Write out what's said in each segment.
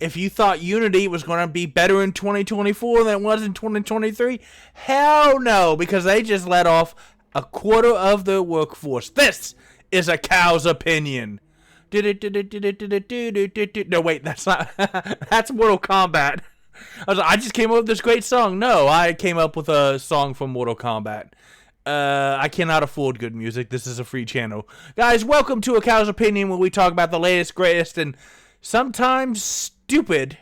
If you thought Unity was going to be better in 2024 than it was in 2023, hell no, because they just let off a quarter of their workforce. This is a cow's opinion. No, wait, that's not. That's Mortal Kombat. I just came up with this great song. No, I came up with a song from Mortal Kombat. I cannot afford good music. This is a free channel. Guys, welcome to A Cow's Opinion, where we talk about the latest, greatest, and sometimes stupid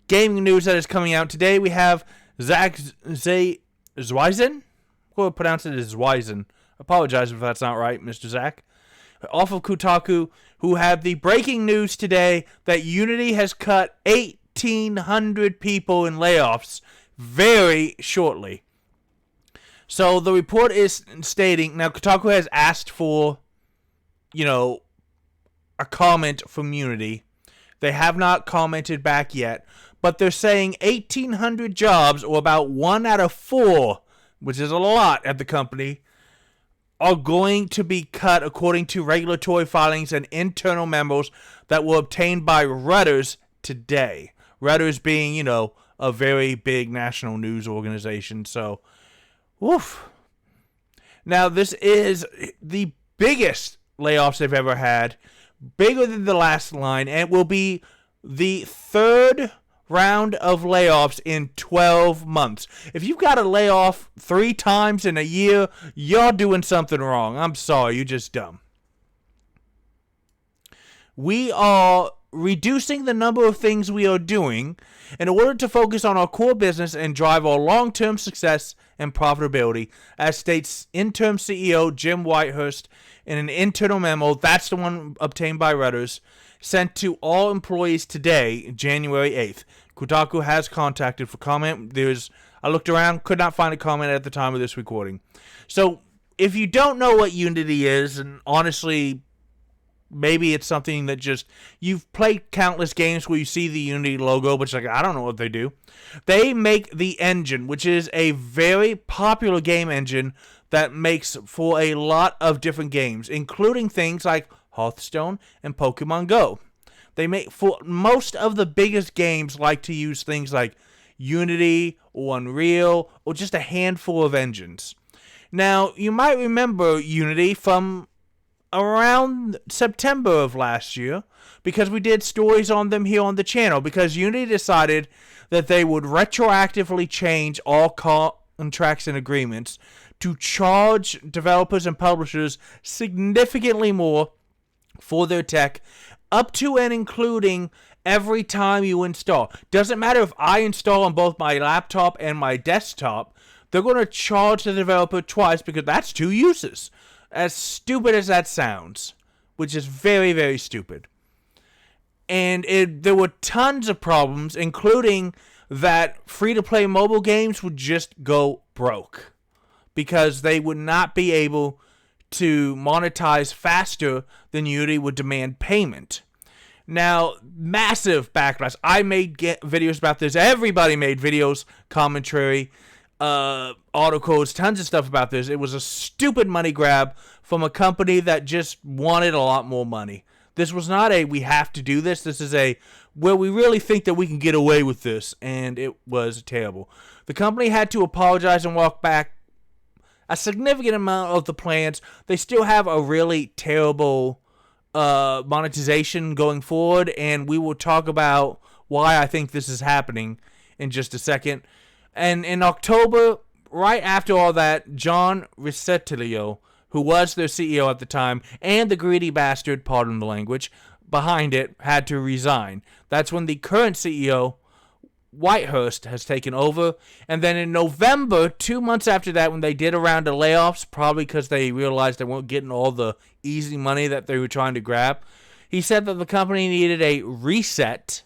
gaming news that is coming out. Today we have Zach Zweisen? We'll pronounce it as Zweisen. Apologize if that's not right, Mr. Zach. Off of Kotaku, who have the breaking news today that Unity has cut 1,800 people in layoffs very shortly. So the report is stating, now Kotaku has asked for, a comment from Unity. They have not commented back yet, but they're saying 1,800 jobs, or about 1 out of 4, which is a lot at the company, are going to be cut according to regulatory filings and internal memos that were obtained by Reuters today. Reuters being, a very big national news organization, so... Woof. Now, this is the biggest layoffs they've ever had, bigger than the last line, and it will be the third round of layoffs in 12 months. If you've got to lay off 3 times in a year, you're doing something wrong. I'm sorry, you're just dumb. We are reducing the number of things we are doing in order to focus on our core business and drive our long-term success and profitability, as states interim CEO Jim Whitehurst in an internal memo, that's the one obtained by Reuters, sent to all employees today, January 8th. Kotaku has contacted for comment. I looked around, could not find a comment at the time of this recording. So, if you don't know what Unity is, and honestly, maybe it's something that you've played countless games where you see the Unity logo, but I don't know what they do. They make the engine, which is a very popular game engine that makes for a lot of different games, including things like Hearthstone and Pokemon Go. They make, for most of the biggest games, like to use things like Unity or Unreal or just a handful of engines. Now, you might remember Unity from around September of last year, because we did stories on them here on the channel, because Unity decided that they would retroactively change all contracts and agreements to charge developers and publishers significantly more for their tech, up to and including every time you install. Doesn't matter if I install on both my laptop and my desktop, they're going to charge the developer twice, because that's 2 uses. As stupid as that sounds, which is very, very stupid. And there were tons of problems, including that free-to-play mobile games would just go broke, because they would not be able to monetize faster than Unity would demand payment. Now, massive backlash. I made videos about this. Everybody made videos, commentary, articles, tons of stuff about this. It was a stupid money grab from a company that just wanted a lot more money. This was not a, we have to do this. This is a, well, we really think that we can get away with this, and it was terrible. The company had to apologize and walk back a significant amount of the plans. They still have a really terrible monetization going forward, and we will talk about why I think this is happening in just a second. And in October, right after all that, John Riccitiello, who was their CEO at the time, and the greedy bastard, pardon the language, behind it, had to resign. That's when the current CEO, Whitehurst, has taken over. And then in November, 2 months after that, when they did a round of layoffs, probably because they realized they weren't getting all the easy money that they were trying to grab, he said that the company needed a reset,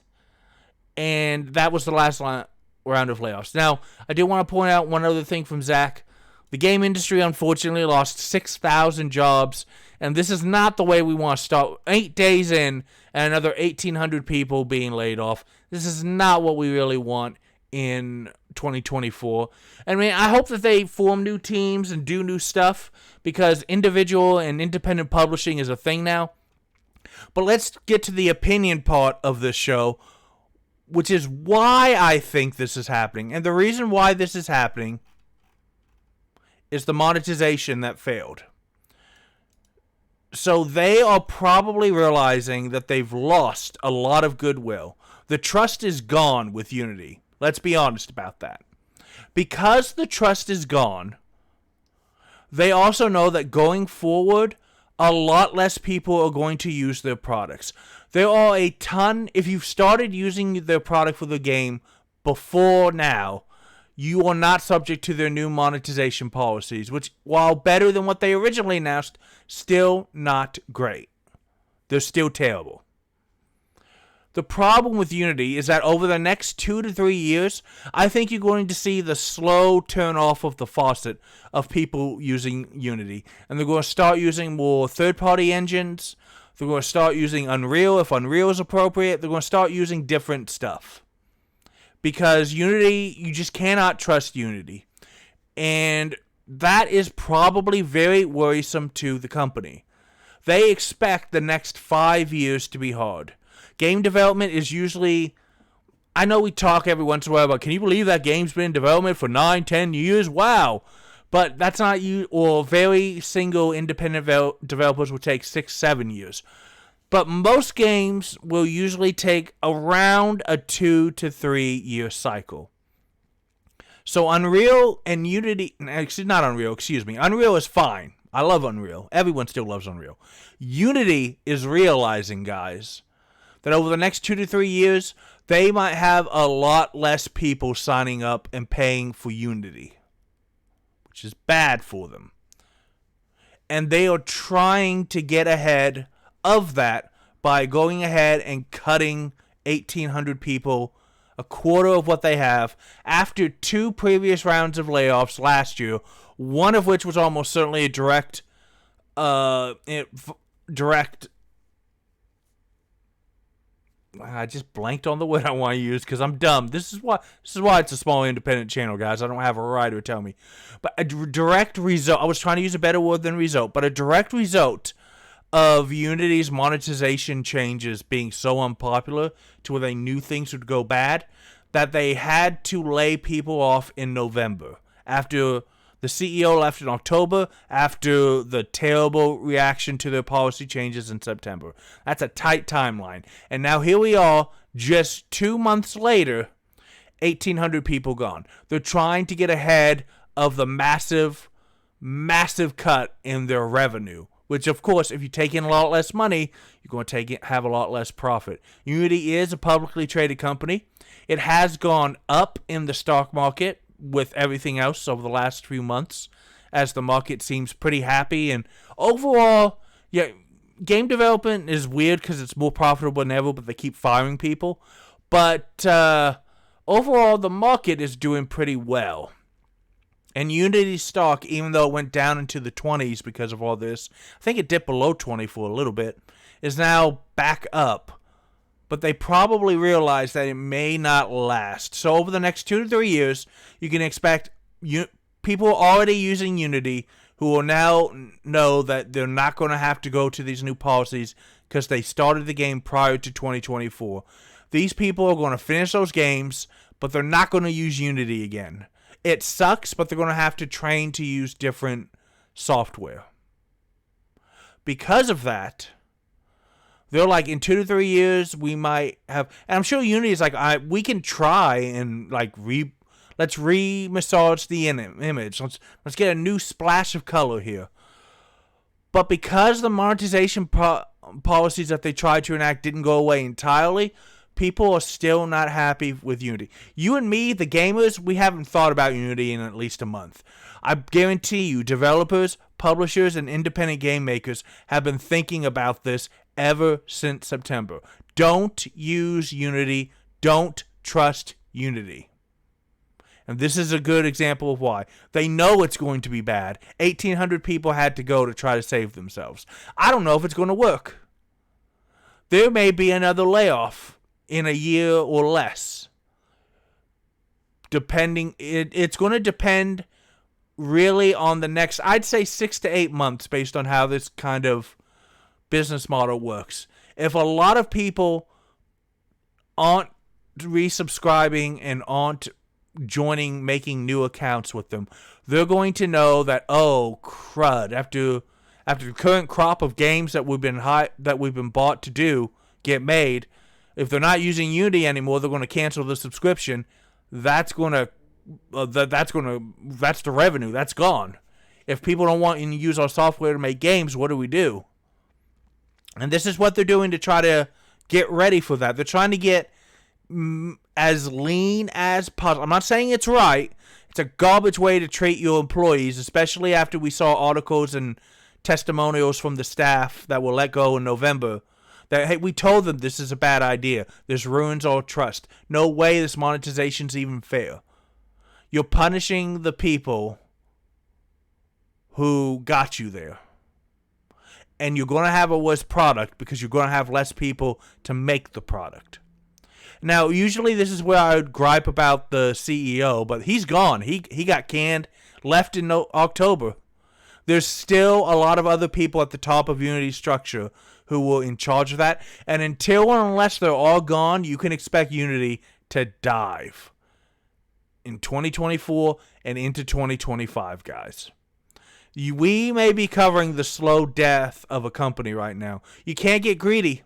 and that was the last round of layoffs. Now, I do want to point out one other thing from Zach. The game industry, unfortunately, lost 6,000 jobs, and this is not the way we want to start. 8 days in, and another 1,800 people being laid off. This is not what we really want in 2024. I mean, I hope that they form new teams and do new stuff, because individual and independent publishing is a thing now. But let's get to the opinion part of this show. which is why I think this is happening. And the reason why this is happening is the monetization that failed. So they are probably realizing that they've lost a lot of goodwill. The trust is gone with Unity. Let's be honest about that. Because the trust is gone, they also know that going forward, a lot less people are going to use their products. There are a ton, if you've started using their product for the game before now, you are not subject to their new monetization policies, which, while better than what they originally announced, still not great. They're still terrible. The problem with Unity is that over the next 2 to 3 years, I think you're going to see the slow turn off of the faucet of people using Unity. And they're going to start using more third-party engines. They're going to start using Unreal if Unreal is appropriate. They're going to start using different stuff. Because Unity, you just cannot trust Unity. And that is probably very worrisome to the company. They expect the next 5 years to be hard. Game development is usually, I know we talk every once in a while about, can you believe that game's been in development for 9, 10 years? Wow. But that's not you, or very single independent developers will take 6, 7 years. But most games will usually take around a 2 to 3 year cycle. So Unreal and Unity, Unreal is fine. I love Unreal. Everyone still loves Unreal. Unity is realizing, guys, that over the next 2 to 3 years, they might have a lot less people signing up and paying for Unity, which is bad for them. And they are trying to get ahead of that by going ahead and cutting 1,800 people, a quarter of what they have, after 2 previous rounds of layoffs last year, one of which was almost certainly a direct I just blanked on the word I want to use because I'm dumb. This is why it's a small independent channel, guys. I don't have a writer tell me. But a direct result, I was trying to use a better word than result, but a direct result of Unity's monetization changes being so unpopular to where they knew things would go bad, that they had to lay people off in November. After the CEO left in October, after the terrible reaction to their policy changes in September. That's a tight timeline. And now here we are, just 2 months later, 1,800 people gone. They're trying to get ahead of the massive cut in their revenue. Which, of course, if you take in a lot less money, you're going to have a lot less profit. Unity is a publicly traded company. It has gone up in the stock market with everything else over the last few months, as the market seems pretty happy. And overall, yeah, game development is weird because it's more profitable than ever, but they keep firing people. But overall, the market is doing pretty well. And Unity stock, even though it went down into the 20s because of all this, I think it dipped below 20 for a little bit, is now back up. But they probably realize that it may not last. So over the next 2 to 3 years, you can expect people already using Unity who will now know that they're not going to have to go to these new policies because they started the game prior to 2024. These people are going to finish those games, but they're not going to use Unity again. It sucks, but they're going to have to train to use different software. Because of that, they're like, in 2 to 3 years, we might have, and I'm sure Unity is like, we can try and like let's re-massage the image. Let's get a new splash of color here. But because the monetization policies that they tried to enact didn't go away entirely, people are still not happy with Unity. You and me, the gamers, we haven't thought about Unity in at least a month. I guarantee you, developers, publishers, and independent game makers have been thinking about this ever since September. Don't use Unity. Don't trust Unity. And this is a good example of why. They know it's going to be bad. 1,800 people had to go to try to save themselves. I don't know if it's going to work. There may be another layoff in a year or less. It's going to depend really on the next, I'd say 6 to 8 months based on how this kind of business model works. If a lot of people aren't resubscribing and aren't joining, making new accounts with them, they're going to know that, oh crud, after the current crop of games that we've been bought to get made, if they're not using Unity anymore, they're going to cancel the subscription. That's the revenue that's gone. If people don't want to use our software to make games, what do? And this is what they're doing to try to get ready for that. They're trying to get as lean as possible. I'm not saying it's right. It's a garbage way to treat your employees, especially after we saw articles and testimonials from the staff that were let go in November. That, hey, we told them this is a bad idea. This ruins our trust. No way this monetization's even fair. You're punishing the people who got you there. And you're going to have a worse product because you're going to have less people to make the product. Now, usually this is where I would gripe about the CEO, but he's gone. He got canned, left in October. There's still a lot of other people at the top of Unity's structure who were in charge of that. And until and unless they're all gone, you can expect Unity to dive in 2024 and into 2025, guys. We may be covering the slow death of a company right now. You can't get greedy.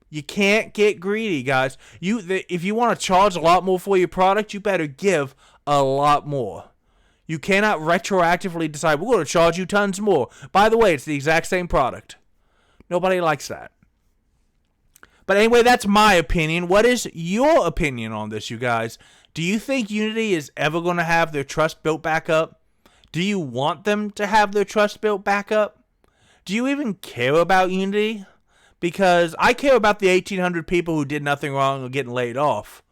You can't get greedy, guys. If you want to charge a lot more for your product, you better give a lot more. You cannot retroactively decide, we're going to charge you tons more. By the way, it's the exact same product. Nobody likes that. But anyway, that's my opinion. What is your opinion on this, you guys? Do you think Unity is ever going to have their trust built back up? Do you want them to have their trust built back up? Do you even care about Unity? Because I care about the 1,800 people who did nothing wrong or getting laid off.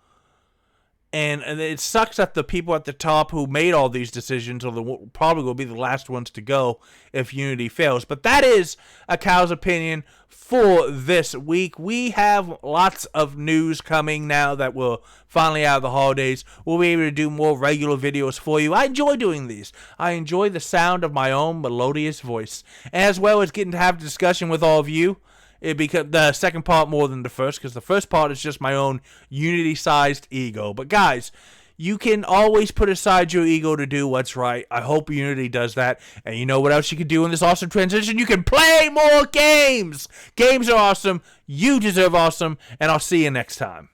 And it sucks that the people at the top who made all these decisions probably will be the last ones to go if Unity fails. But that is a cow's opinion for this week. We have lots of news coming now that we're finally out of the holidays. We'll be able to do more regular videos for you. I enjoy doing these. I enjoy the sound of my own melodious voice, as well as getting to have a discussion with all of you. It becomes the second part more than the first, because the first part is just my own Unity-sized ego. But guys, you can always put aside your ego to do what's right. I hope Unity does that. And you know what else you can do in this awesome transition? You can play more games! Games are awesome. You deserve awesome. And I'll see you next time.